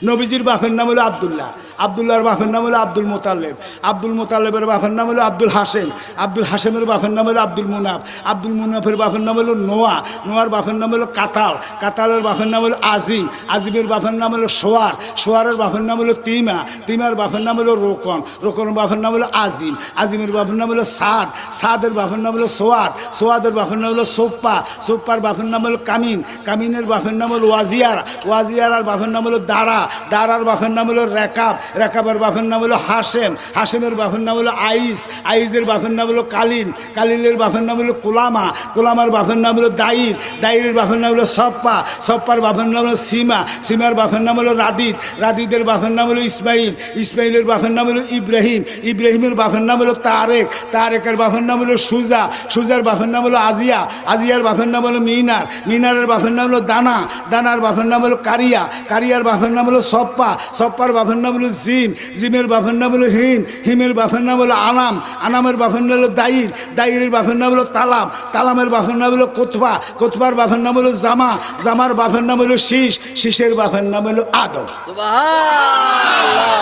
নবীজির বাপের নাম হলো আব্দুল্লাহ, আব্দুল্লাহর বাপের নাম হলো আব্দুল মোতালেব, আব্দুল মোতালেবের বাপের নাম হলো আব্দুল হাসেম, আব্দুল হাসেমের বাপের নাম হলো আব্দুল মুনাফ, আব্দুল মুনাফের বাপের নাম হলো নোয়া, নোয়ার বাপের নাম হলো কাতাল, কাতালের বাপের নাম হলো আজিম, আজিমের বাপের নাম হলো সোয়ার, সোয়ারের বাপের নাম হলো তিমা, তিমার বাপের নাম হলো রোকন, রোকনের বাপের নাম হলো আজিম, আজিমের বাপের নাম হলো সাদ, সাদের বাপের নাম হলো সোয়াদ, সোয়াদের বাপের নাম হলো সোপ্পা, সোপ্পার বাপের নাম হলো কামিন, কামিনের বাপের নাম হলো ওয়াজিয়ার, ওয়াজিয়ার বাপের নাম হলো দারা, দারার বাপের নাম হলো রেকাব, রেকাবের বাপের নাম হলো হাসেম, হাসেমের বাপের নাম হলো আইস, আইসের বাপের নাম হলো কালিন, কালিলের বাপের নাম হলো কুলামা, কুলামার বাপের নাম হলো দাইর, দাইরের বাপের নাম হলো সপ্পা, সপ্পার বাপের নাম হলো সীমা, সীমার বাপের নাম হলো রাদিদ, রাদিদের বাপের নাম হলো ইসমাইল, ইসমাইলের বাপের নাম হলো ইব্রাহিম, ইব্রাহিমের বাপের নাম হলো তারেক, তারেকের বাপের নাম হলো সুজা, সুজার বাপের নাম হলো আজিয়া, আজিয়ার বাপের নাম হলো মিনার, মিনারের বাপের নাম হলো দানা, দানার বাপের নাম হলো কারিয়া, কারিয়ার বাপের নাম হলো সপ্পা, সপ্পার বাপের নাম হলো জিম, জিমের বাপের নাম হলো হিম, হিমের বাপের নাম হলো আনাম, আনামের বাপের নাম হলো দাইর, দাইরের বাপের নাম হলো তালাম, তালামের বাপের নাম হলো কোতবা, কোতবার বাপের নাম হলো জামা, জামার বাপের নাম হলো শীষ, শীষের বাপের নাম হলো আদম। সুবহানাল্লাহ।